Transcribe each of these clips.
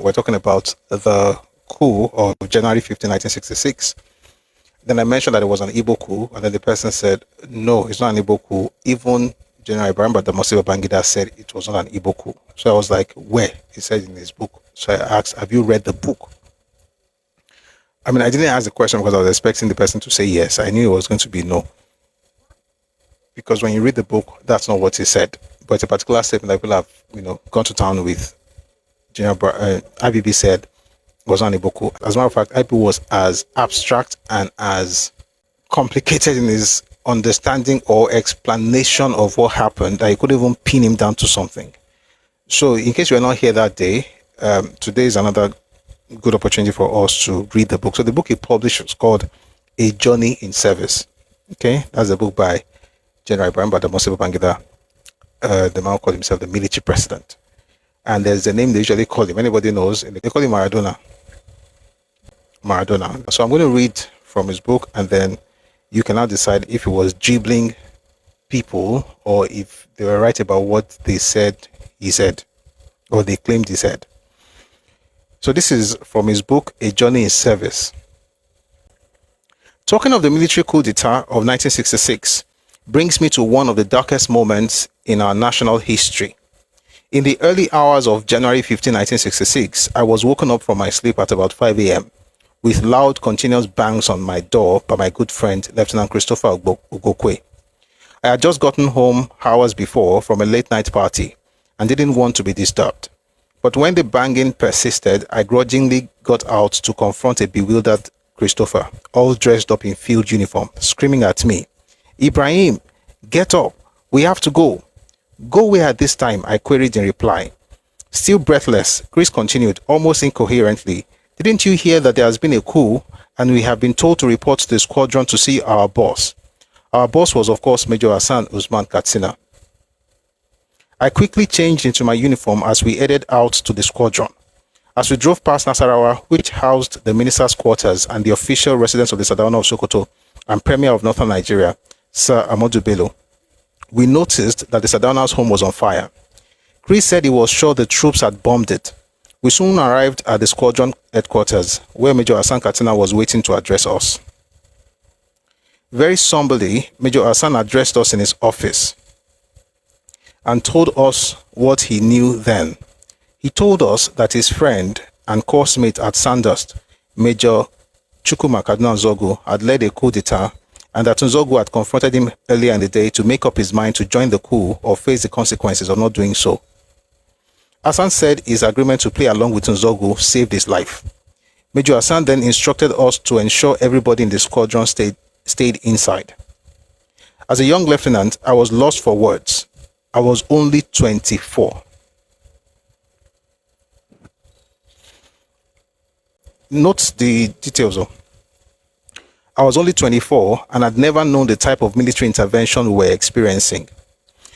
we're talking about the coup of January 15, 1966. Then I mentioned that it was an Ibo coup, and then the person said, no, it's not an Ibo coup. Even General Ibrahim Babangida said it was not an Ibo coup. So I was like, where? He said in his book. So I asked, have you read the book? I mean, I didn't ask the question because I was expecting the person to say yes. I knew it was going to be no. Because when you read the book, that's not what he said. But it's a particular statement that people have, gone to town with. General IBB said was not an Ibo coup. As a matter of fact, IBB was as abstract and as complicated in his understanding or explanation of what happened that you couldn't even pin him down to something. So in case you were not here that day, today is another good opportunity for us to read the book. So the book he published was called A Journey in Service. Okay, that's a book by General Ibrahim Babangida, the man who called himself the military president. And there's a name they usually call him. Anybody knows? They call him Maradona. So I'm going to read from his book, and then you can now decide if he was dribbling people or if they were right about what they said he said, or they claimed he said. So this is from his book, A Journey in Service. Talking of the military coup d'etat of 1966 brings me to one of the darkest moments in our national history. In the early hours of January 15, 1966, I was woken up from my sleep at about 5 a.m. with loud, continuous bangs on my door by my good friend, Lieutenant Christopher Ugokwe. I had just gotten home hours before from a late-night party and didn't want to be disturbed. But when the banging persisted, I grudgingly got out to confront a bewildered Christopher, all dressed up in field uniform, screaming at me, "Ibrahim, get up, we have to go." "Go where at this time?" I queried in reply. Still breathless, Chris continued, almost incoherently, "Didn't you hear that there has been a coup and we have been told to report to the squadron to see our boss?" Our boss was, of course, Major Hassan Usman Katsina. I quickly changed into my uniform as we headed out to the squadron. As we drove past Nasarawa, which housed the minister's quarters and the official residence of the Sardauna of Sokoto and Premier of Northern Nigeria, Sir Ahmadu Bello, we noticed that the Sardauna's home was on fire. Chris said he was sure the troops had bombed it. We soon arrived at the squadron headquarters, where Major Hassan Katsina was waiting to address us. Very somberly, Major Hassan addressed us in his office and told us what he knew then. He told us that his friend and coursemate at Sandust, Major Nzeogwu, had led a coup d'etat, and that Nzeogwu had confronted him earlier in the day to make up his mind to join the coup or face the consequences of not doing so. Hassan said his agreement to play along with Nzeogwu saved his life. Major Hassan then instructed us to ensure everybody in the squadron stayed inside. As a young lieutenant, I was lost for words. I was only 24. Note the details. I was only 24 and had never known the type of military intervention we were experiencing.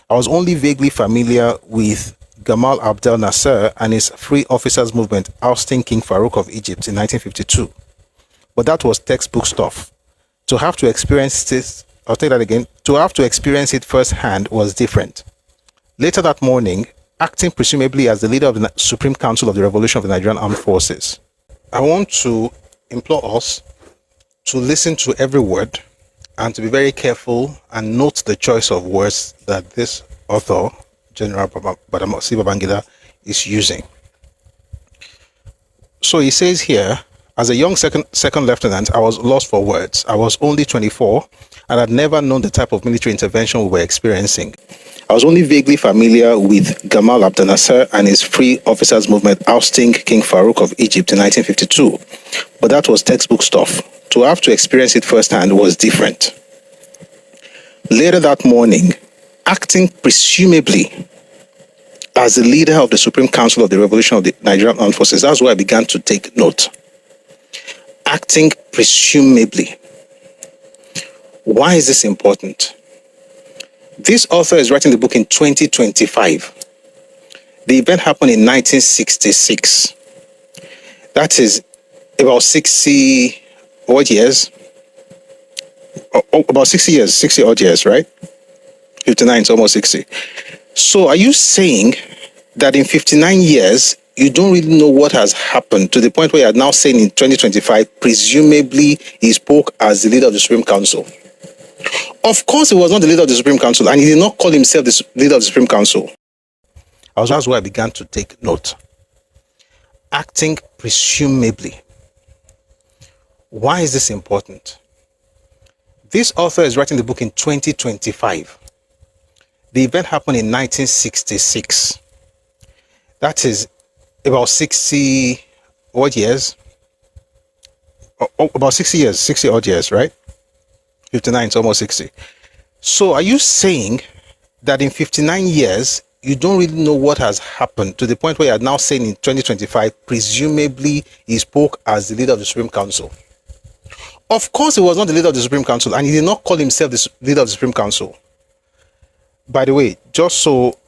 I was only vaguely familiar with Gamal Abdel Nasser and his Free Officers Movement ousting King Farouk of Egypt in 1952. But that was textbook stuff. To have to experience this, I'll take that again, to have to experience it firsthand was different. Later that morning, acting presumably as the leader of the Supreme Council of the Revolution of the Nigerian Armed Forces, I want to implore us to listen to every word and to be very careful and note the choice of words that this author, General Ibrahim Babangida, is using. So he says here, as a young second lieutenant, I was lost for words. I was only 24 and had never known the type of military intervention we were experiencing. I was only vaguely familiar with Gamal Abdel Nasser and his Free Officers Movement ousting King Farouk of Egypt in 1952. But that was textbook stuff. To have to experience it firsthand was different. Later that morning, acting presumably as the leader of the Supreme Council of the Revolution of the Nigerian Armed Forces, that's where I began to take note. Acting presumably. Why is this important? This author is writing the book in 2025. The event happened in 1966. That is about 60 odd years. About 60 years, 60 odd years, right? 59 is almost 60. So are you saying that in 59 years, you don't really know what has happened to the point where you are now saying in 2025, presumably he spoke as the leader of the Supreme Council. Of course, he was not the leader of the Supreme Council, and he did not call himself the leader of the Supreme Council. That's where I began to take note. Acting presumably. Why is this important? This author is writing the book in 2025. The event happened in 1966. That is about 60 odd years. About 60 odd years, right? 59 to almost 60. So are you saying that in 59 years, you don't really know what has happened to the point where you are now saying in 2025, presumably he spoke as the leader of the Supreme Council? Of course, he was not the leader of the Supreme Council, and he did not call himself the leader of the Supreme Council. By the way, just so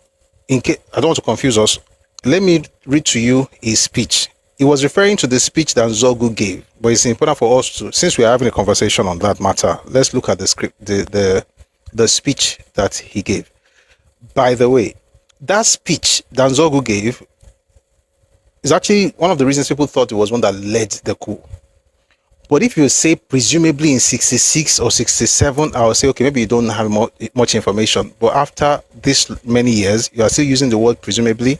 in case I don't want to confuse us, let me read to you his speech. He was referring to the speech that Nzeogwu gave, but it's important for us to, since we are having a conversation on that matter, let's look at the script, the speech that he gave. By the way, that speech that Nzeogwu gave is actually one of the reasons people thought it was one that led the coup. But if you say presumably in 66 or 67, I will say, okay, maybe you don't have much information. But after this many years, you are still using the word presumably.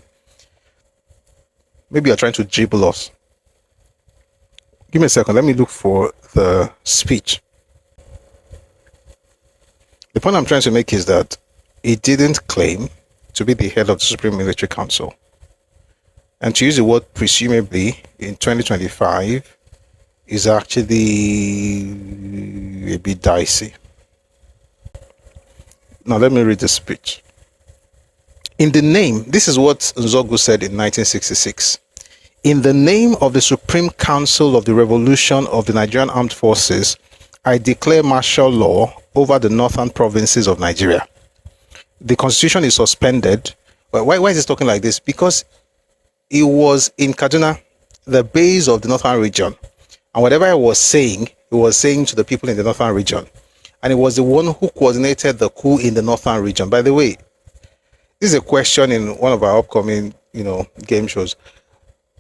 Maybe you're trying to dribble us. Give me a second. Let me look for the speech. The point I'm trying to make is that he didn't claim to be the head of the Supreme Military Council. And to use the word presumably in 2025 is actually a bit dicey. Now let me read the speech. In the name, this is what Nzeogwu said in 1966. In the name of the Supreme Council of the Revolution of the Nigerian Armed Forces, I declare martial law over the northern provinces of Nigeria. The constitution is suspended. But why is he talking like this? Because he was in Kaduna, the base of the northern region. And whatever he was saying to the people in the northern region. And he was the one who coordinated the coup in the northern region. By the way, this is a question in one of our upcoming, game shows.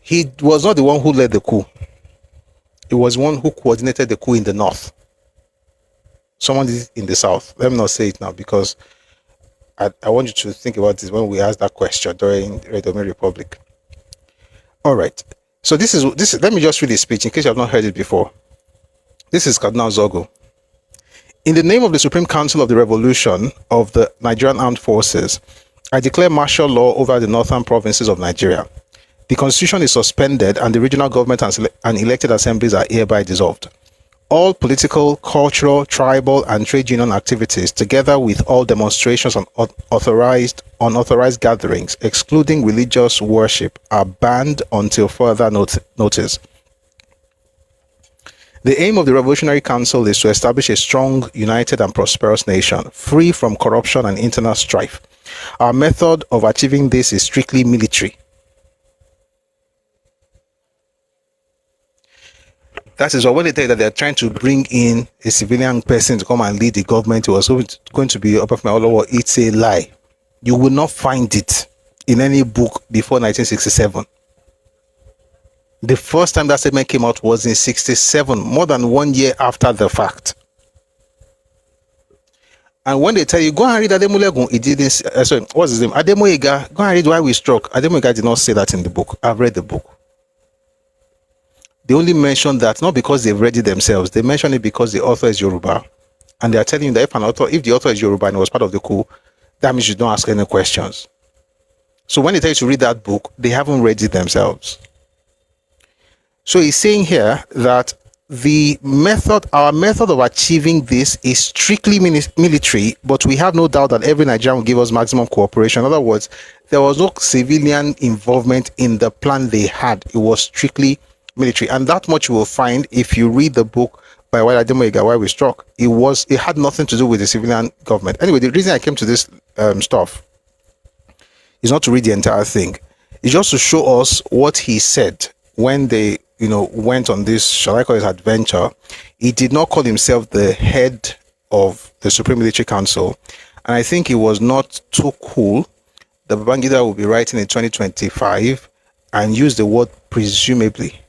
He was not the one who led the coup. He was one who coordinated the coup in the north. Someone did it in the south. Let me not say it now because I want you to think about this when we ask that question during Radio Republic. All right. So this is let me just read the speech in case you have not heard it before. This is General Nzeogwu. In the name of the Supreme Council of the Revolution of the Nigerian Armed Forces, I declare martial law over the northern provinces of Nigeria. The constitution is suspended and the regional government and elected assemblies are hereby dissolved. All political, cultural, tribal, and trade union activities, together with all demonstrations and unauthorized gatherings, excluding religious worship, are banned until further notice. The aim of the Revolutionary Council is to establish a strong, united, and prosperous nation, free from corruption and internal strife. Our method of achieving this is strictly military. That is why when they tell you that they're trying to bring in a civilian person to come and lead the government, it was going to be Upper Olowo, it's a lie. You will not find it in any book before 1967. The first time that statement came out was in 67, more than 1 year after the fact. And when they tell you, go and read Ademolegun, he didn't, sorry, what's his name? Ademoyega, go and read Why We Struck. Ademoyega did not say that in the book. I've read the book. They only mention that not because they've read it themselves. They mention it because the author is Yoruba. And they are telling you that if the author is Yoruba and was part of the coup, that means you don't ask any questions. So when they tell you to read that book, they haven't read it themselves. So he's saying here that our method of achieving this is strictly military, but we have no doubt that every Nigerian will give us maximum cooperation. In other words, there was no civilian involvement in the plan they had. It was strictly military, and that much you will find if you read the book by Ademoyega, Why We Struck. It had nothing to do with the civilian government. Anyway, the reason I came to this stuff is not to read the entire thing. It's just to show us what he said when they went on this, shall I call it, adventure. He did not call himself the head of the Supreme Military Council, and I think it was not too cool that Babangida will be writing in 2025 and used the word presumably.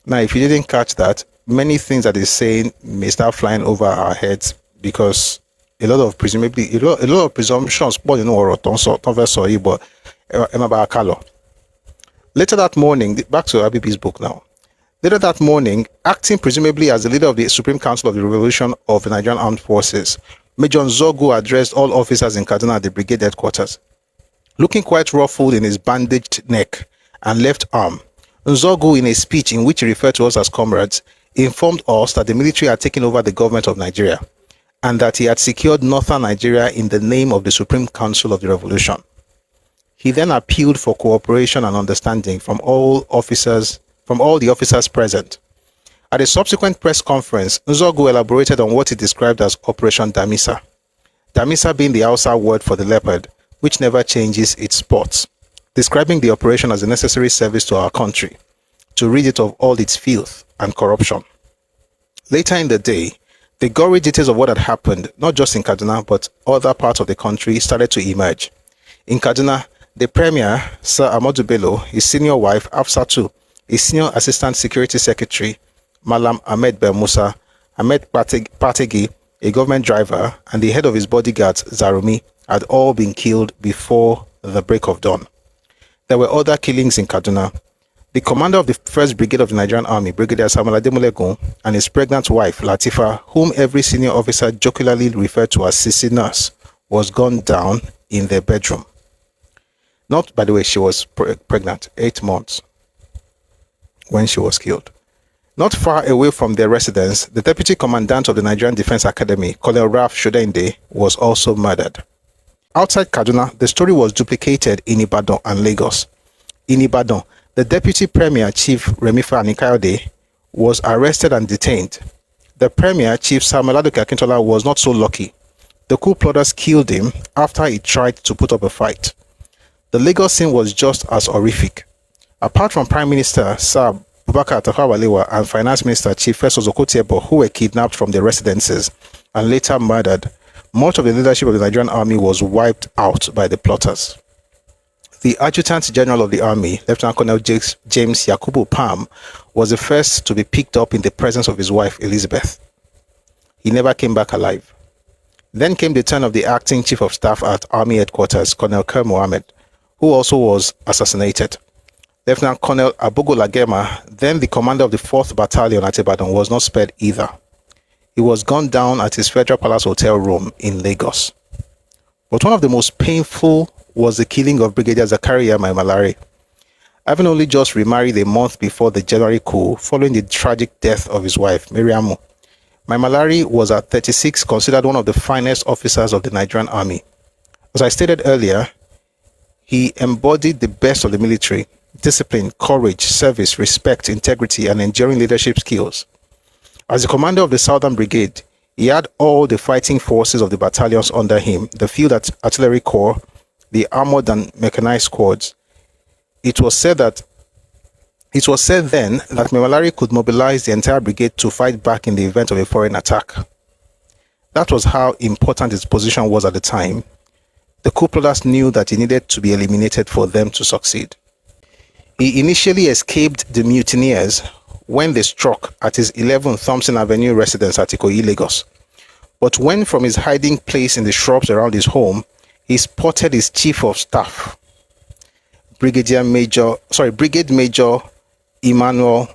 Now, if you didn't catch that, many things that he's saying may start flying over our heads because a lot of presumptions, but later that morning, back to IBB's book now. Later that morning, acting presumably as the leader of the Supreme Council of the Revolution of the Nigerian Armed Forces, Major Nzeogwu addressed all officers in Kaduna at the brigade headquarters. Looking quite ruffled in his bandaged neck and left arm, Nzeogwu, in a speech in which he referred to us as comrades, informed us that the military had taken over the government of Nigeria and that he had secured northern Nigeria in the name of the Supreme Council of the Revolution. He then appealed for cooperation and understanding from all the officers present. At a subsequent press conference, Nzeogwu elaborated on what he described as Operation Damisa. Damisa being the Hausa word for the leopard, which never changes its spots, describing the operation as a necessary service to our country, to rid it of all its filth and corruption. Later in the day, the gory details of what had happened, not just in Kaduna, but other parts of the country, started to emerge. In Kaduna, the Premier, Sir Ahmadu Bello, his senior wife, Afsatu, his senior assistant security secretary, Malam Ahmed Musa, Ahmed Pategi, a government driver, and the head of his bodyguards, Zarumi, had all been killed before the break of dawn. There were other killings in Kaduna. The commander of the 1st Brigade of the Nigerian Army, Brigadier Samuel Ademulegun, and his pregnant wife, Latifa, whom every senior officer jocularly referred to as Sisi Nurse, was gunned down in their bedroom. Not, by the way, she was pregnant, 8 months, when she was killed. Not far away from their residence, the deputy commandant of the Nigerian Defense Academy, Colonel Ralph Shodende, was also murdered. Outside Kaduna, the story was duplicated in Ibadan and Lagos. In Ibadan, the deputy premier, Chief Remifa Anikayode, was arrested and detained. The premier, Chief Samuel Adoke Akintola, was not so lucky. The coup plotters killed him after he tried to put up a fight. The Lagos scene was just as horrific. Apart from Prime Minister Sir Bubakar Tafawa Balewa and Finance Minister Chief Festus Okotiebo, who were kidnapped from their residences and later murdered, much of the leadership of the Nigerian army was wiped out by the plotters. The Adjutant General of the Army, Lieutenant Colonel James Yakubu Pam, was the first to be picked up in the presence of his wife Elizabeth. He never came back alive. Then came the turn of the acting Chief of Staff at Army Headquarters, Colonel Kerr Mohammed, who also was assassinated. Lieutenant Colonel Abogo Lagema, then the commander of the 4th Battalion at Ibadan, was not spared either. He was gunned down at his Federal Palace Hotel room in Lagos. But one of the most painful was the killing of Brigadier Zakaria Maimalari. Having only just remarried a month before the January coup, following the tragic death of his wife, Miriamu, Maimalari was at 36 considered one of the finest officers of the Nigerian army. As I stated earlier, he embodied the best of the military: discipline, courage, service, respect, integrity, and enduring leadership skills. As the commander of the Southern Brigade, he had all the fighting forces of the battalions under him, the Field Artillery Corps, the armored and mechanized squads. It was said then that Maimalari could mobilize the entire brigade to fight back in the event of a foreign attack. That was how important his position was at the time. The coup plotters knew that he needed to be eliminated for them to succeed. He initially escaped the mutineers when they struck at his 11 Thompson Avenue residence at Ikoyi, Lagos. But when from his hiding place in the shrubs around his home, he spotted his chief of staff, Brigade Major Emmanuel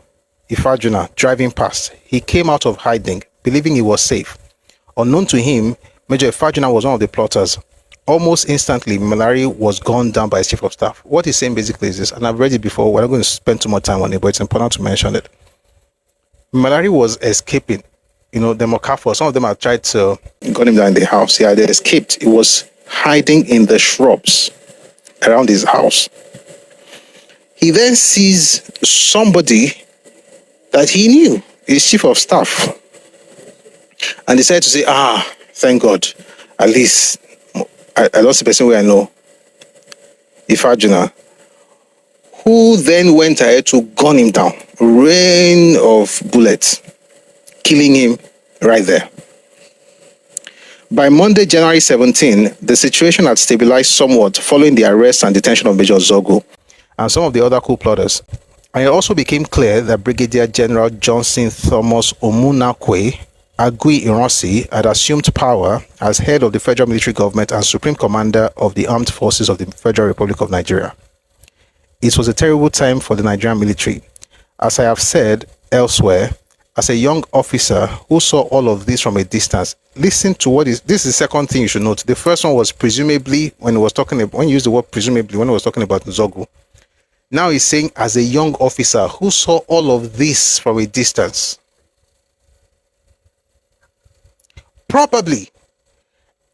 Ifajuna, driving past. He came out of hiding, believing he was safe. Unknown to him, Major Ifajuna was one of the plotters. Almost instantly, Malari was gunned down by his chief of staff. What he's saying basically is this, and I've read it before, we're not going to spend too much time on it, but it's important to mention it. Malari was escaping. The Mokafo, some of them had tried to gun him down in the house. He had escaped. He was hiding in the shrubs around his house. He then sees somebody that he knew, his chief of staff. And decided to say, thank God, at least I lost the person where I know, Ifajuna, who then went ahead to gun him down. Rain of bullets, killing him right there. By Monday, January 17, the situation had stabilized somewhat following the arrest and detention of Major Nzeogwu. and some of the other coup plotters. And it also became clear that Brigadier General Johnson Thomas Omunakwe Agui Ironsi had assumed power as head of the federal military government and supreme commander of the armed forces of the Federal Republic of Nigeria. It was a terrible time for the Nigerian military. As I have said elsewhere, as a young officer who saw all of this from a distance, listen to this is the second thing you should note. The first one was presumably, when you use the word presumably, when he was talking about Nzeogwu. Now he's saying, as a young officer who saw all of this from a distance. Probably,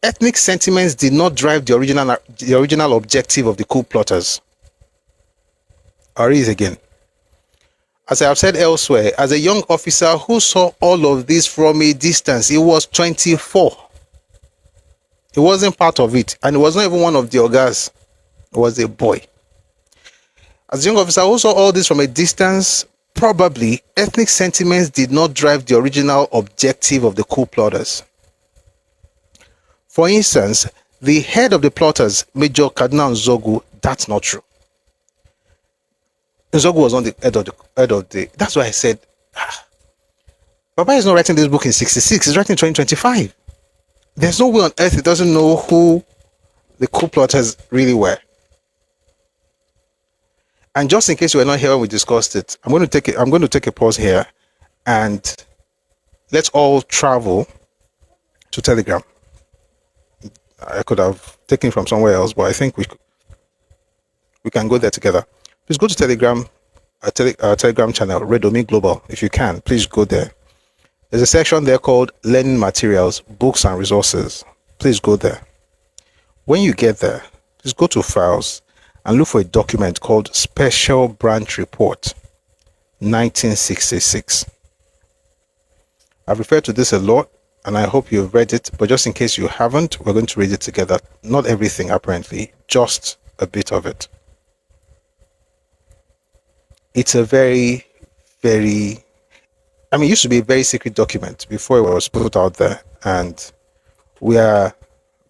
ethnic sentiments did not drive the original objective of the coup plotters. I'll read it again. As I have said elsewhere, as a young officer who saw all of this from a distance, he was 24. He wasn't part of it, and he was not even one of the ogas. He was a boy. As a young officer who saw all this from a distance, probably ethnic sentiments did not drive the original objective of the coup plotters. For instance, the head of the plotters, Major Nzeogwu, that's not true. Nzeogwu was on the head of the. That's why I said, Baba is not writing this book in 66. He's writing 2025. There's no way on earth he doesn't know who the coup plotters really were. And just in case you were not here when we discussed it, I'm going to take a pause here, and let's all travel to Telegram. I could have taken it from somewhere else, but I think we can go there together. Please go to Telegram, our Telegram channel, Redomi Global. If you can, please go there. There's a section there called Learning Materials, Books and Resources. Please go there. When you get there, please go to Files and look for a document called Special Branch Report 1966. I've referred to this a lot, and I hope you've read it, but just in case you haven't, we're going to read it together. Not everything, apparently, just a bit of it. It's a very, very, it used to be a very secret document before it was put out there, and we are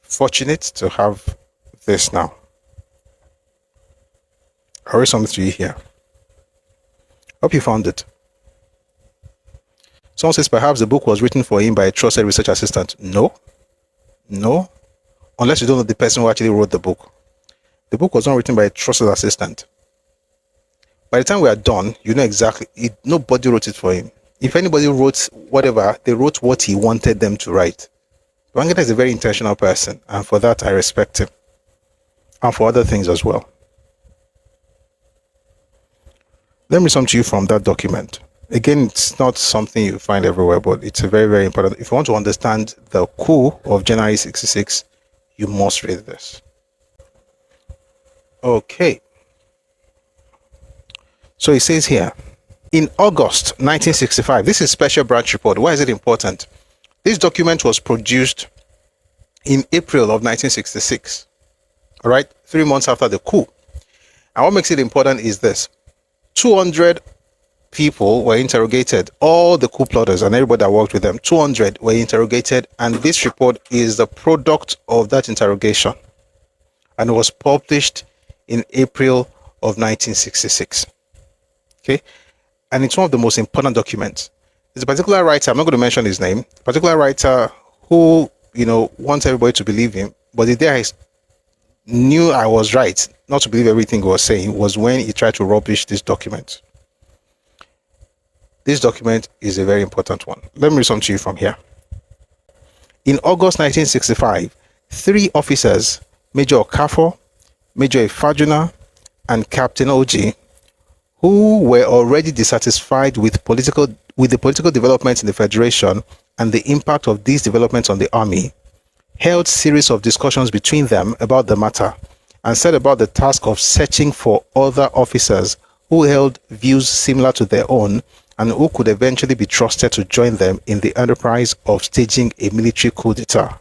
fortunate to have this now. I'll read something to you here. Hope you found it. Someone says perhaps the book was written for him by a trusted research assistant. No. Unless you don't know the person who actually wrote the book. The book was not written by a trusted assistant. By the time we are done, you know exactly. Nobody wrote it for him. If anybody wrote whatever, they wrote what he wanted them to write. Babangida is a very intentional person, and for that I respect him. And for other things as well. Let me read something to you from that document. Again, it's not something you find everywhere, but it's a very, very important. If you want to understand the coup of January 66, you must read this. Okay. So it says here, in August 1965, this is Special Branch Report. Why is it important? This document was produced in April of 1966. All right, 3 months after the coup. And what makes it important is this. 200 people were interrogated, all the coup plotters and everybody that worked with them. 200 were interrogated, and this report is the product of that interrogation, and it was published in April of 1966. Okay, and it's one of the most important documents. There's a particular writer, I'm not going to mention his name, a particular writer who wants everybody to believe him, but the day I knew I was right not to believe everything he was saying was when he tried to rubbish this document. This document is a very important one. Let me read something to you from here. In August 1965, 3 officers, Major Okafor, Major Ifajuna, and Captain Oji, who were already dissatisfied with the political developments in the Federation and the impact of these developments on the army, held series of discussions between them about the matter and set about the task of searching for other officers who held views similar to their own and who could eventually be trusted to join them in the enterprise of staging a military coup d'etat.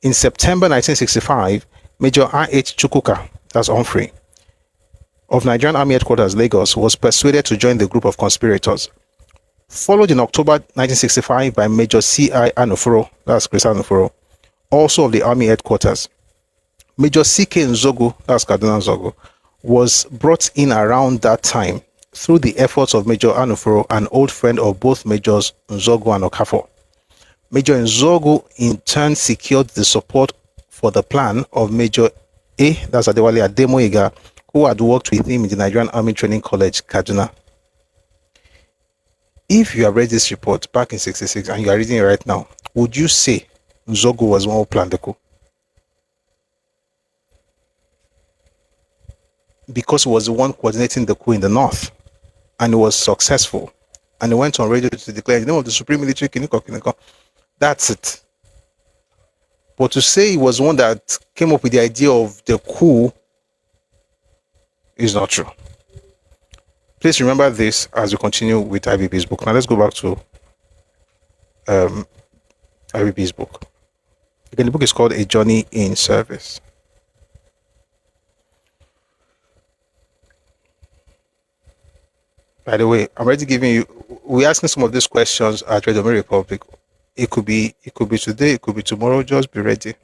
In September 1965, Major R.H. Chukwuka, that's Humphrey, of Nigerian Army Headquarters, Lagos, was persuaded to join the group of conspirators. Followed in October 1965 by Major C.I. Anufuro, that's Chris Anufuro, also of the Army Headquarters. Major C.K. Nzeogwu, that's Cardinal Nzeogwu, was brought in around that time through the efforts of Major Anufuro, an old friend of both Majors Nzeogwu and Okafor. Major Nzeogwu in turn secured the support for the plan of Major that's Adewale Ademoyiga, who had worked with him in the Nigerian Army Training College, Kaduna. If you have read this report back in 66 and you are reading it right now, would you say Nzeogwu was the one who planned the coup? Because he was the one coordinating the coup in the north, and it was successful, and he went on radio to declare, in the name of the Supreme Military Kiniko. That's it. But to say he was the one that came up with the idea of the coup is not true. Please remember this as we continue with IBB's book. Now let's go back to IBB's book. Again, the book is called A Journey in Service. By the way, I'm already giving you, we're asking some of these questions at Radio Republic. It could be today, it could be tomorrow. Just be ready.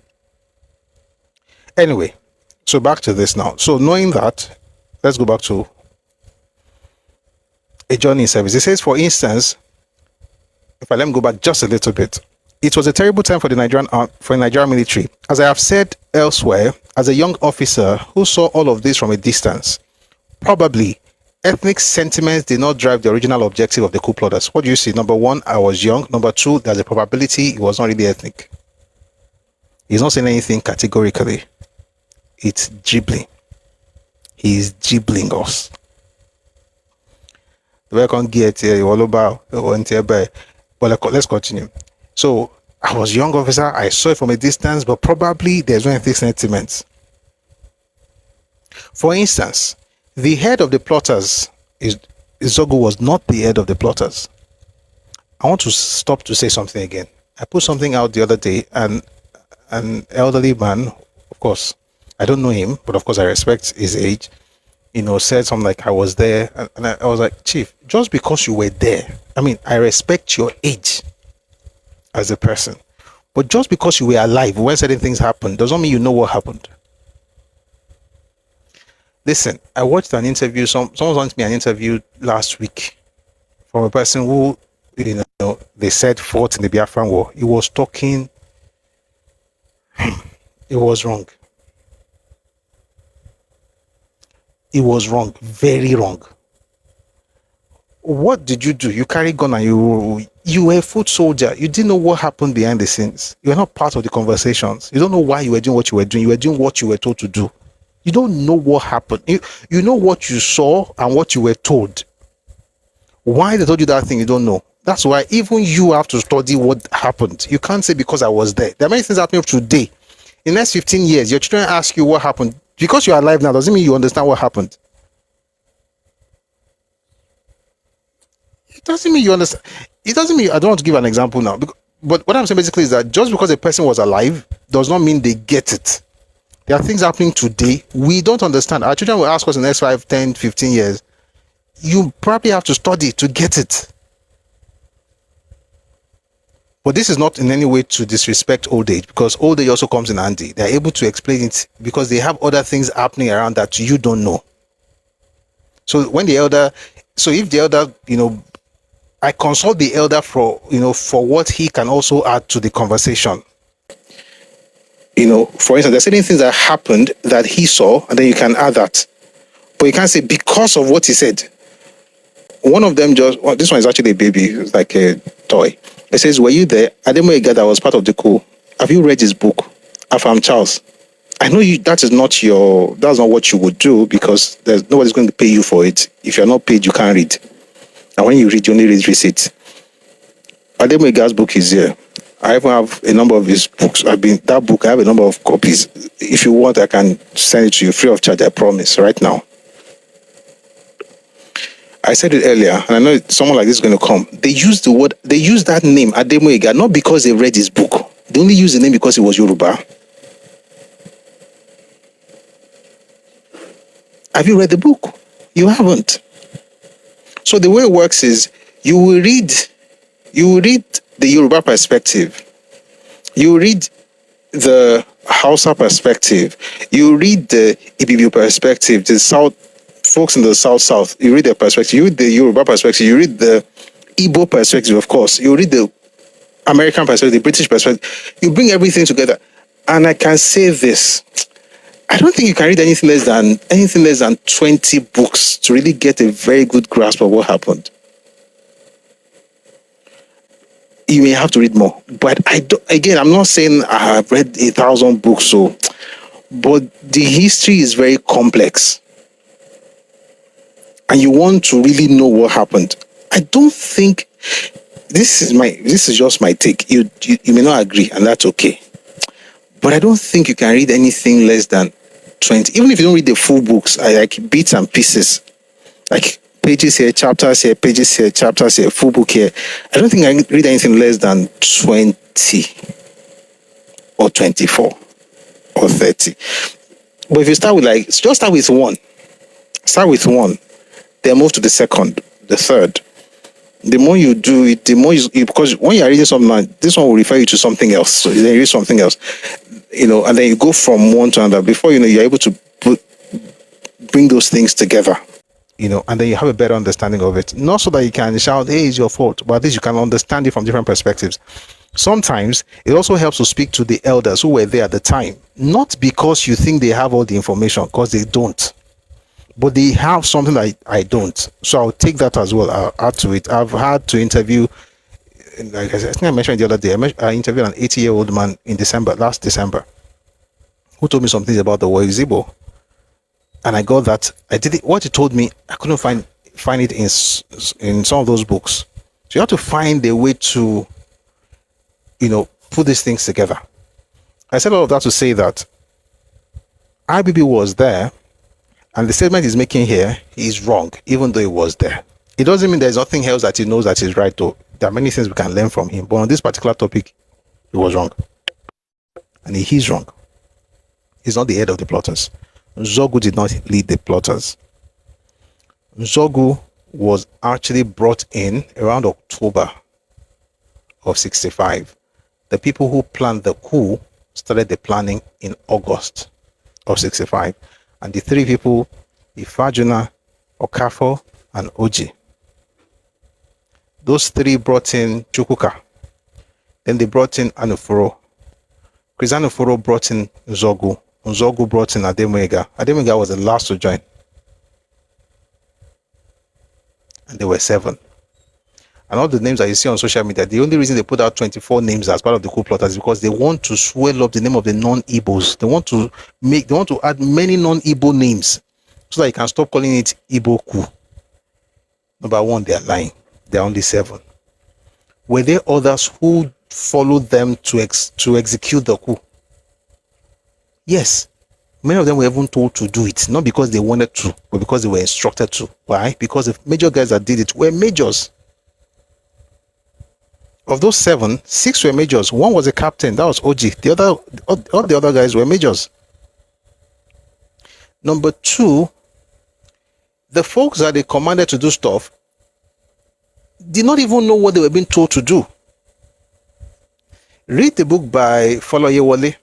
Anyway, so back to this now. So knowing that, let's go back to A Journey in Service. It says, for instance, if I let me go back just a little bit, it was a terrible time for the Nigerian military. As I have said elsewhere, as a young officer who saw all of this from a distance, probably ethnic sentiments did not drive the original objective of the coup plotters. What do you see? Number one, I was young. Number two, there's a probability it was not really ethnic. He's not saying anything categorically. It's gibbling. He's gibbling us. But let's continue. So I was a young officer. I saw it from a distance, but probably there's no ethnic sentiments. For instance, the head of the plotters, Nzeogwu, was not the head of the plotters. I want to stop to say something again. I put something out the other day, and an elderly man, of course, I don't know him, but of course I respect his age, said something like, I was there, and I was like, Chief, just because you were there, I respect your age as a person, but just because you were alive when certain things happened doesn't mean you know what happened. Listen, I watched an interview. Someone sent me an interview last week from a person who, they said fought in the Biafran War. He was talking. It was wrong. It was wrong. Very wrong. What did you do? You carried gun and you were a foot soldier. You didn't know what happened behind the scenes. You were not part of the conversations. You don't know why you were doing what you were doing. You were doing what you were told to do. You don't know what happened. You know what you saw and what you were told. Why they told you that thing, you don't know. That's why even you have to study what happened. You can't say because I was there. There are many things happening today. In the next 15 years, your children ask you what happened. Because you're alive now doesn't mean you understand what happened. It doesn't mean you understand. It doesn't mean, I don't want to give an example now. But what I'm saying basically is that just because a person was alive does not mean they get it. There are things happening today we don't understand. Our children will ask us in the next 5, 10, 15 years. You probably have to study to get it. But this is not in any way to disrespect old age, because old age also comes in handy. They're able to explain it because they have other things happening around that you don't know. So if the elder, I consult the elder for what he can also add to the conversation. For instance, there's certain things that happened that he saw, and then you can add that. But you can't say because of what he said. One of them this one is actually a baby, it's like a toy. It says, were you there? Ademoyiga that was part of the coup. Have you read his book? Afam Charles. I know that's not what you would do, because nobody's going to pay you for it. If you're not paid, you can't read. And when you read, you only read receipt. Ademoyiga's book is here. I even have a number of his books. I have a number of copies. If you want, I can send it to you free of charge, I promise, right now. I said it earlier, and I know someone like this is going to come. They use that name, Ademoyiga, not because they read his book. They only use the name because it was Yoruba. Have you read the book? You haven't. So the way it works is you will read the Yoruba perspective. You read the Hausa perspective, you read the IBB perspective, the South folks in the South, you read their perspective, you read the Yoruba perspective, you read the Ibo perspective, of course, you read the American perspective, the British perspective, you bring everything together. And I can say this, I don't think you can read anything less than 20 books to really get a very good grasp of what happened. You may have to read more, but I'm not saying I have read 1,000 books, but the history is very complex, and you want to really know what happened. I don't think this is just my take. You may not agree, and that's okay. But I don't think you can read anything less than 20. Even if you don't read the full books, I like bits and pieces, like pages here, chapters here, pages here, chapters here, full book here. I don't think I can read anything less than 20 or 24 or 30. But if you start with just start with one. Start with one. Then move to the second, the third. The more you do it, the more because when you are reading something, this one will refer you to something else. So then you read something else, and then you go from one to another. Before you know, you're able to bring those things together. And then you have a better understanding of it. Not so that you can shout, hey, it's your fault, but at least you can understand it from different perspectives. Sometimes it also helps to speak to the elders who were there at the time, not because you think they have all the information, because they don't, but they have something that I don't. So I'll take that as well. I'll add to it. I've had to interview, like I think I mentioned the other day, I interviewed an 80-year-old man in last December, who told me some things about the war Igbo. And I got that. I did it. What he told me, I couldn't find it in some of those books. So you have to find a way to, put these things together. I said all of that to say that IBB was there, and the statement he's making here is wrong, even though it was there. It doesn't mean there's nothing else that he knows that is right, though. There are many things we can learn from him. But on this particular topic, he was wrong. And he's wrong. He's not the head of the plotters. Nzeogwu did not lead the plotters. Nzeogwu was actually brought in around October of 65. The people who planned the coup started the planning in August of 65. And the three people, Ifajuna, Okafo, and Oji, those three brought in Chukwuka. Then they brought in Anufuro. Chris Anufuro brought in Nzeogwu. Nzeogwu brought in Ademwega. Ademwega was the last to join. And there were 7. And all the names that you see on social media, the only reason they put out 24 names as part of the coup plotters is because they want to swell up the name of the non-Igbos. They want to add many non-Igbo names so that you can stop calling it Ibo Coup. Number one, they are lying. There are only 7. Were there others who followed them to execute the coup? Yes, many of them were even told to do it, not because they wanted to, but because they were instructed to. Why? Because the major guys that did it were majors. Of those 7, 6 were majors. 1 was a captain, that was OG. All the other guys were majors. Number 2, the folks that they commanded to do stuff did not even know what they were being told to do. Read the book by Foloyewole,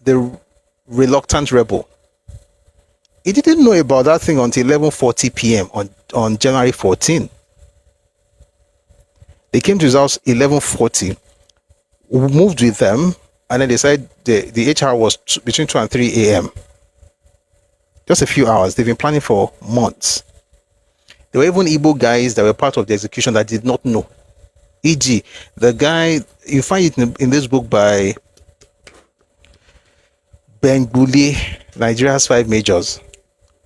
The Reluctant Rebel. He didn't know about that thing until 11:40 p.m. on January 14. They came to his house 11:40, moved with them, and then they said the HR was between 2 and 3 a.m. Just a few hours. They've been planning for months. There were even Igbo guys that were part of the execution that did not know. E.g., the guy, you find it in this book by Benguli, Nigeria's 5 Majors.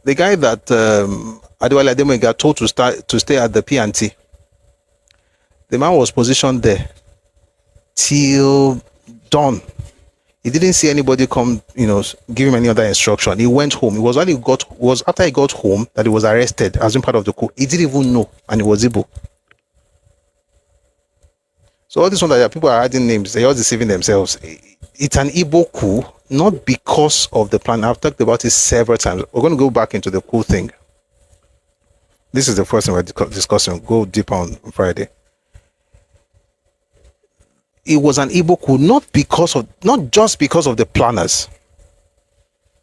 The guy that Adewale Ademwega told to stay at the P&T. The man was positioned there till dawn. He didn't see anybody come, give him any other instruction. He went home. It was after he got home that he was arrested as being part of the coup. He didn't even know, and he was Igbo. So all this one that people are adding names, they're all deceiving themselves. It's an Igbo coup, not because of the plan. I've talked about it several times. We're going to go back into the coup thing. This is the first thing we're discussing. Go deeper on Friday. it was an Ibo coup, not just because of the planners.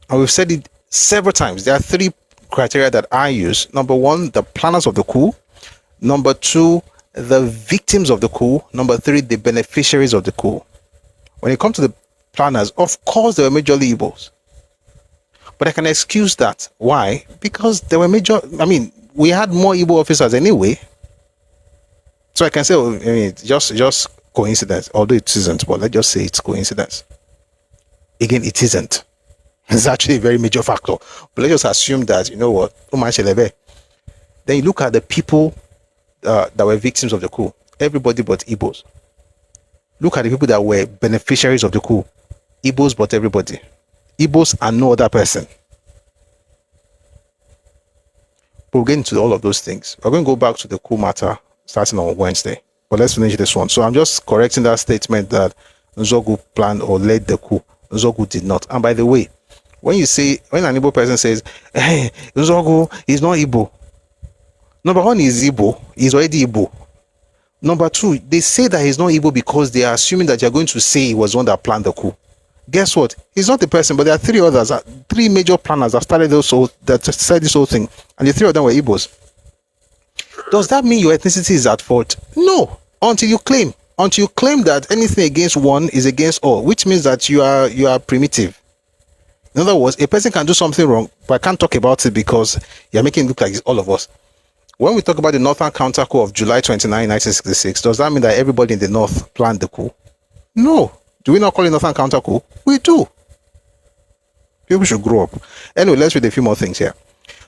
And we've said it several times. There are three criteria that I use. Number one, the planners of the coup. Number two, the victims of the coup. Number three, the beneficiaries of the coup. When it comes to the planners, of course, there were majorly Igbos. But I can excuse that. Why? Because there were we had more Igbo officers anyway. So I can say, it's just coincidence, although it isn't, but let's just say it's coincidence. Again, it isn't. It's actually a very major factor. But let's just assume that, then you look at the people that were victims of the coup. Everybody but Igbos. Look at the people that were beneficiaries of the coup. Igbos but everybody. Igbos and no other person. We'll get into all of those things. We're going to go back to the coup matter starting on Wednesday. But let's finish this one. So I'm just correcting that statement that Nzeogwu planned or led the coup. Nzeogwu did not. And by the way, when an Igbo person says, hey, Nzeogwu is not Igbo. Number one is Igbo. He's already Igbo. Number two, they say that he's not Igbo because they are assuming that you're going to say he was the one that planned the coup. Guess what? He's not the person, but there are three major planners that started this whole thing. And the three of them were Igbos. Does that mean your ethnicity is at fault? No. Until you claim that anything against one is against all, which means that you are primitive. In other words, a person can do something wrong, but I can't talk about it because you're making it look like it's all of us. When we talk about the Northern Counter Coup of July 29, 1966, does that mean that everybody in the North planned the coup? No. Do we not call it Northern Counter Coup? We do. People should grow up. Anyway, let's read a few more things here.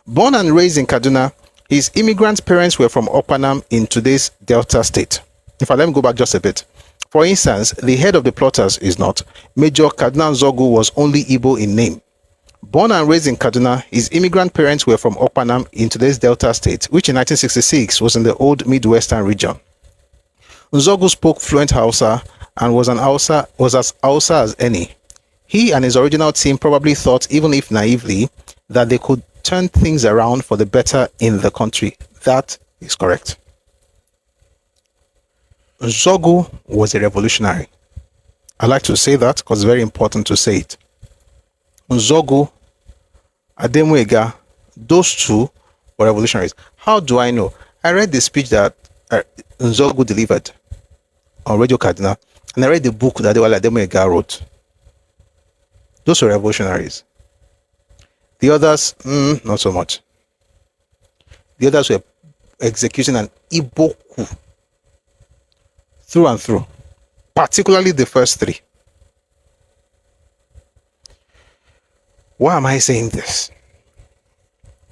Born and raised in Kaduna, his immigrant parents were from Opanam in today's Delta State. In fact, let me go back just a bit. For instance, the head of the plotters is not. Major Nzeogwu was only Igbo in name. Born and raised in Kaduna, his immigrant parents were from Opanam in today's Delta State, which in 1966 was in the old Midwestern region. Nzeogwu spoke fluent Hausa and was as Hausa as any. He and his original team probably thought, even if naively, that they could turn things around for the better in the country. That is correct. Nzeogwu was a revolutionary. I like to say that because it's very important to say it. Nzeogwu, Ademwega, those two were revolutionaries. How do I know? I read the speech that Nzeogwu delivered on Radio Kaduna, and I read the book that Ademwega wrote. Those were revolutionaries. The others, not so much. The others were executing an Ibo coup through and through, particularly the first three. Why am I saying this?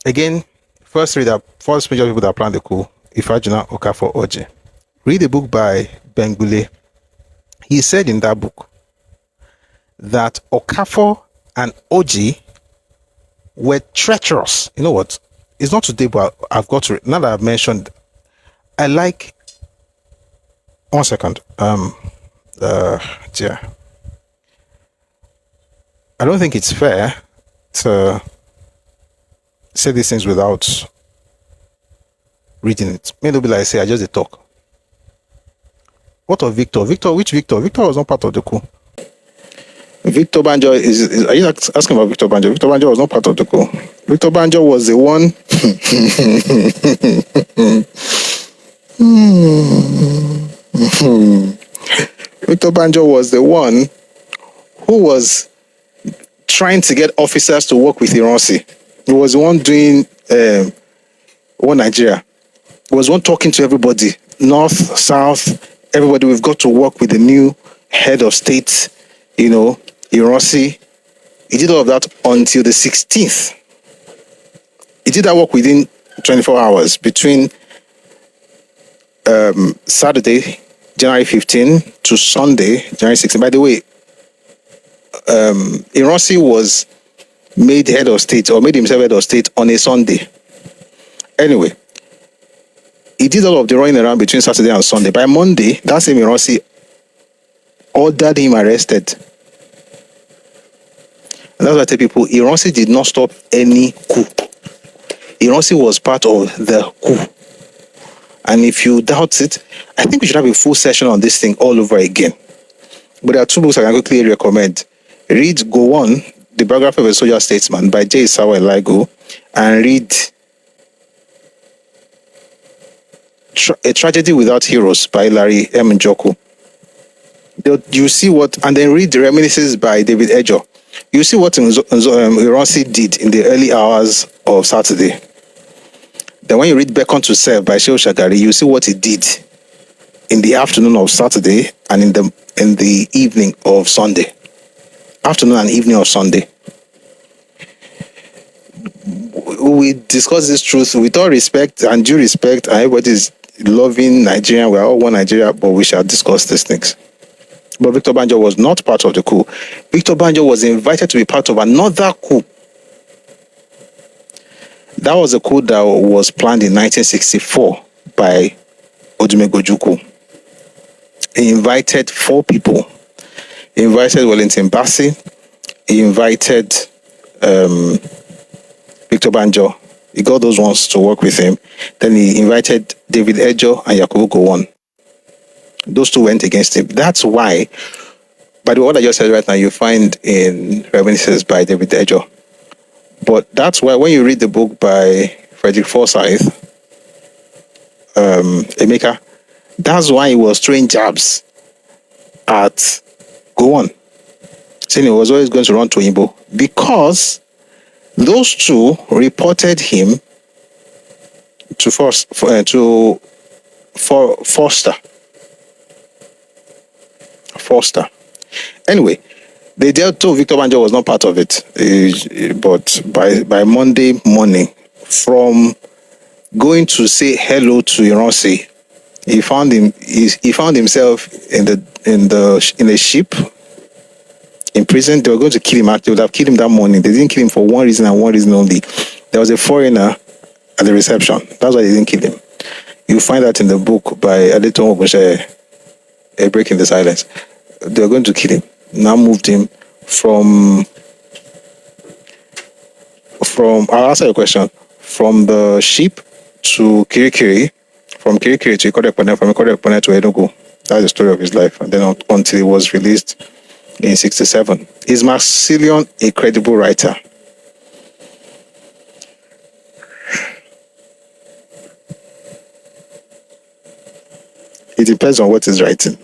Again, first major people that planned the coup, Ifajuna, Okafor, Oji. Read a book by Bengule. He said in that book that Okafor and Oji were treacherous. You know what? It's not today, but I've got to, now that I've mentioned, I like, one second. I don't think it's fair to say these things without reading it. Maybe like I say, I just did talk. What of Victor? Which Victor? Victor was not part of the coup. Victor Banjo are you asking about Victor Banjo? Victor Banjo was not part of the coup. Victor Banjo was the one. Victor Banjo was the one who was trying to get officers to work with Iransi. He was the one doing One Nigeria. He was one talking to everybody, north, south, everybody. We've got to work with the new head of state, Iransi. He did all of that until the 16th. He did that work within 24 hours between Saturday, January 15 to Sunday, January 16. By the way, Iransi was made head of state or made himself head of state on a Sunday. Anyway, he did all of the running around between Saturday and Sunday. By Monday, that same Iransi ordered him arrested. And that's why I tell people, Iransi did not stop any coup. Iransi was part of the coup. And if you doubt it, I think we should have a full session on this thing all over again. But there are two books I can quickly recommend. Read Go On, The Biography of a Soldier Statesman by J. Sawa Eligo, and read A Tragedy Without Heroes by Larry M. Njoku. You see what, and then read The Reminiscences by David Ejo. You see what Ironsi did in the early hours of Saturday. Then when you read Beckon to Serve by Shehu Shagari, you see what he did in the afternoon of Saturday and in the evening of Sunday. Afternoon and evening of Sunday. We discuss this truth with all respect and due respect, and everybody's loving Nigeria. We are all one Nigeria, but we shall discuss these things. But Victor Banjo was not part of the coup. Victor Banjo was invited to be part of another coup. That was a coup that was planned in 1964 by Odumegwu. He invited 4 people. He invited Wellington Bassey. He invited Victor Banjo. He got those ones to work with him. Then he invited David Ejo and Yakubu Gowon. Those 2 went against him. That's why, by the way, what I just said right now, you find in Reminiscences by David Ejo. But that's why when you read the book by Frederick Forsyth, Emeka, that's why he was throwing jabs at Gowon, saying he was always going to run to Ibo, because those 2 reported him to Foster. Anyway, they told Victor Banjo was not part of it, but by Monday morning, from going to say hello to Ironsi, he found himself in a ship in prison. They were going to kill him. They would have killed him that morning. They didn't kill him for one reason and one reason only. There was a foreigner at the reception. That's why they didn't kill him. You find that in the book by Adeton Ogunse, A Break in the Silence. They were going to kill him. Now moved him from I'll answer your question. From the ship to Kirikiri, from Kirikiri to Ikorekpone, from Ikorekpone to Enugu. That's the story of his life. And then until he was released in 1967. Is Maxillion a credible writer? It depends on what he's writing.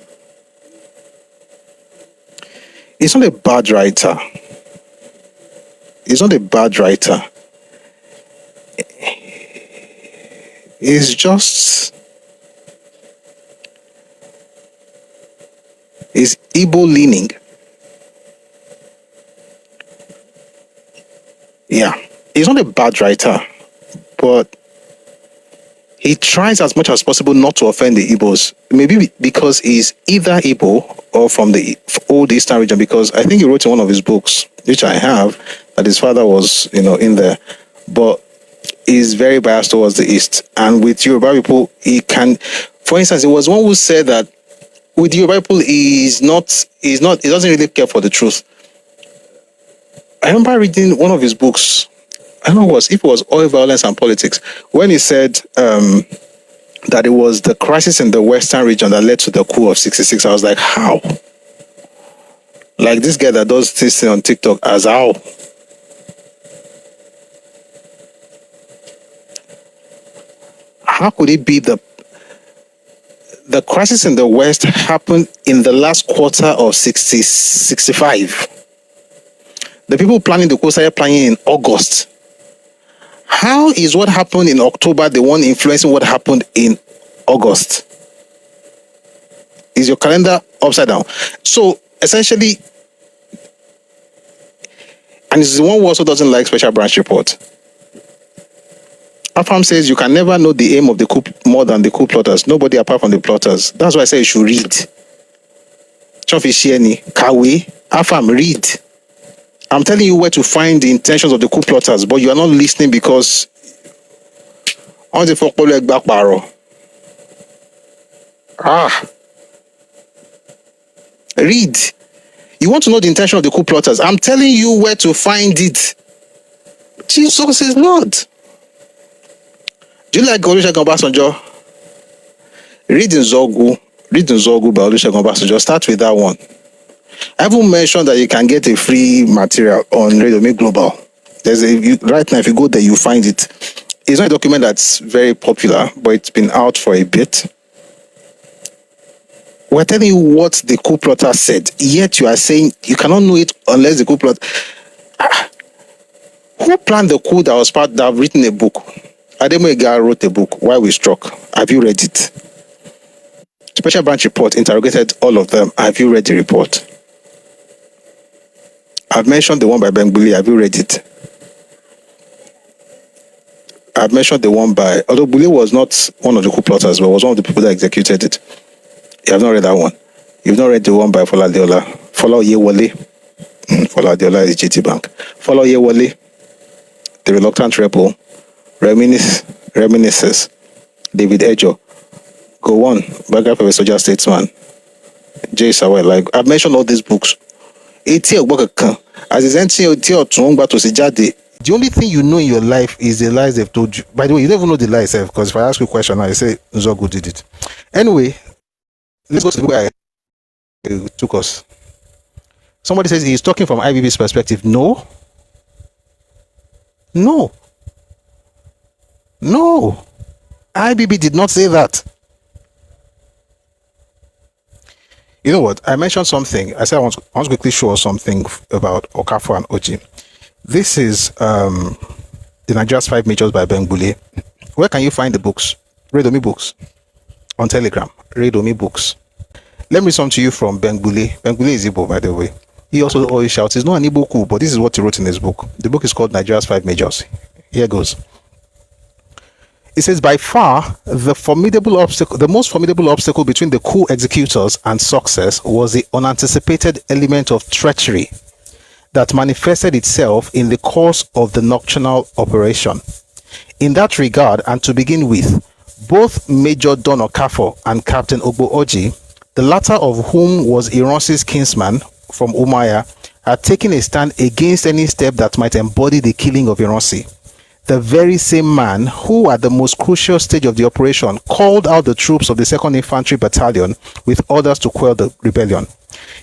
He's not a bad writer. He's not a bad writer. He's just... He's Igbo leaning. Yeah. He's not a bad writer, but he tries as much as possible not to offend the Igbos. Maybe because he's either Igbo or from the old Eastern region, because I think he wrote in one of his books, which I have, that his father was, in there. But he's very biased towards the East. And with Yoruba people, he can... For instance, he was one who said that with Yoruba people, he doesn't really care for the truth. I remember reading one of his books. I don't know if it was Oil, Violence and Politics, when he said that it was the crisis in the Western region that led to the coup of 66. I was like, how? Like this guy that does this thing on TikTok, as how? How could it be the crisis in the West happened in the last quarter of 65? The people planning the coup started planning in August. How is what happened in October the one influencing what happened in August? Is your calendar upside down? So essentially, and it's the one who also doesn't like special branch report. Afam says you can never know the aim of the coup more than the coup plotters. Nobody apart from the plotters. That's why I say you should read. Chofishieni, Kawi, Afam, read. I'm telling you where to find the intentions of the coup plotters, but you are not listening because on the folklore back barrel. Read. You want to know the intention of the coup plotters? I'm telling you where to find it. Jesus is Lord. Do you like Olusegun Obasanjo? Read Nzeogwu by Olusegun Obasanjo. Start with that one. I haven't mentioned that you can get a free material on Radio Me Global. Right now, if you go there, you find it. It's not a document that's very popular, but it's been out for a bit. We're telling you what the coup plotter said, yet you are saying you cannot know it unless the coup plot. Who planned the coup that was part that have written a book? Ademo wrote a book, Why We Struck. Have you read it? Special branch report interrogated all of them. Have you read the report? I've mentioned the one by Bengbuli. Have you read it? I've mentioned the one by, although Bule was not one of the coup plotters, but was one of the people that executed it. You have not read that one. You've not read the one by Fola Deola. Fola Oyewole. Fola Deola is GT Bank. Fola Oyewole, the reluctant rebel, reminisces. David Ejo. Go on. Biography of a soldier statesman. J. Sawai. Like, I've mentioned all these books. As is entering the only thing you know in your life is the lies they've told you. By the way, you don't even know the lies, because if I ask you a question now, you say Nzeogwu did it. Anyway, let's go to the way it took us. Somebody says he's talking from IBB's perspective. No. IBB did not say that. You know what? I mentioned something. I said I want to quickly show us something about Okafor and Oji. This is the Nigeria's 5 Majors by Bengbuli. Where can you find the books? Read Me Books. On Telegram. Read Me Books. Let me read some to you from Bengbuli. Bengbuli is Ibo, by the way. He also always shouts, it's not an Ibo Coup, but this is what he wrote in his book. The book is called Nigeria's 5 Majors. Here goes. It says, by far, the most formidable obstacle between the coup executors and success was the unanticipated element of treachery that manifested itself in the course of the nocturnal operation. In that regard, and to begin with, both Major Don Okafor and Captain Ogbo Oji, the latter of whom was Ironsi's kinsman from Umaya, had taken a stand against any step that might embody the killing of Ironsi. The very same man who, at the most crucial stage of the operation, called out the troops of the 2nd Infantry Battalion with orders to quell the rebellion.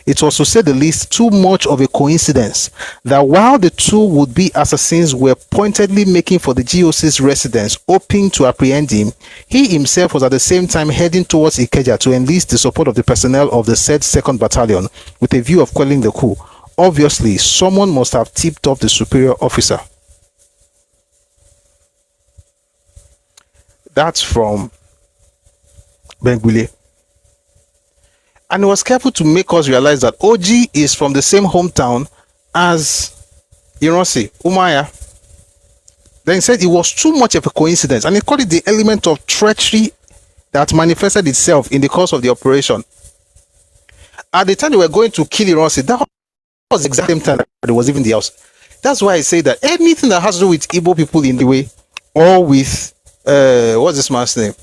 It was, to say the least, too much of a coincidence that while the two would-be assassins were pointedly making for the GOC's residence, hoping to apprehend him, he himself was at the same time heading towards Ikeja to enlist the support of the personnel of the said 2nd Battalion with a view of quelling the coup. Obviously, someone must have tipped off the superior officer. That's from Bengbuli. And he was careful to make us realize that Oji is from the same hometown as Ironsi, Umaya. Then he said it was too much of a coincidence, and he called it the element of treachery that manifested itself in the course of the operation. At the time they were going to kill Ironsi, that was the exact same time that there was even the house. That's why I say that anything that has to do with Igbo people in the way, or with what's this man's name?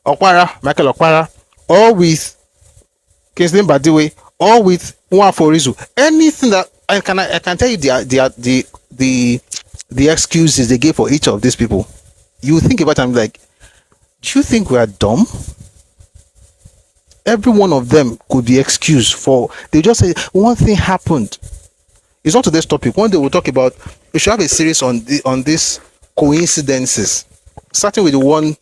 Michael Okwara, or with Kingsley Badiwe, or with Nwaforizu. Anything that I can tell you the excuses they gave for each of these people. You think about them like, do you think we are dumb? Every one of them could be excused for, they just say one thing happened. It's not today's topic. One day we'll talk about, we should have a series on these coincidences, starting with the one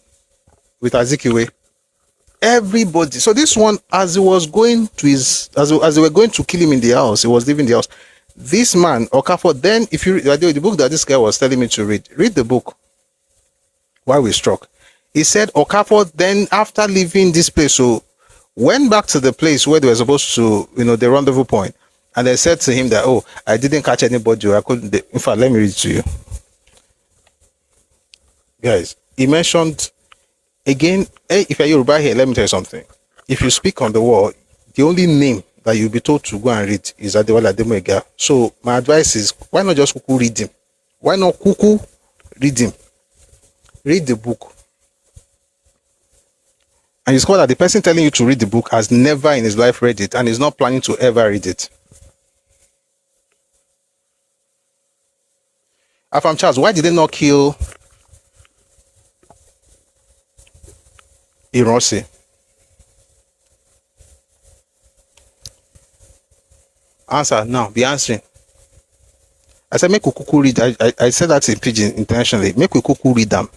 with Azikiwe. Everybody. So this one, as he was going to his, as they were going to kill him in the house, he was leaving the house. This man, Okafor, then if you read the book that this guy was telling me to read the book, Why We Struck. He said Okafor then, after leaving this place, so went back to the place where they were supposed to, the rendezvous point, and they said to him that, oh, I didn't catch anybody, I couldn't. In fact, let me read it to you. Guys, he mentioned, again, hey, if you're Yoruba here, let me tell you something. If you speak on the wall, the only name that you'll be told to go and read is Adewale Ademega. So my advice is, why not just kuku read him? Why not kuku read him? Read the book. And you discover that the person telling you to read the book has never in his life read it and is not planning to ever read it. Afam Charles, why did they not kill Ironsi? Answer now. Be answering. I said make we kuku read. I said that in pidgin intentionally. Make we kuku read them.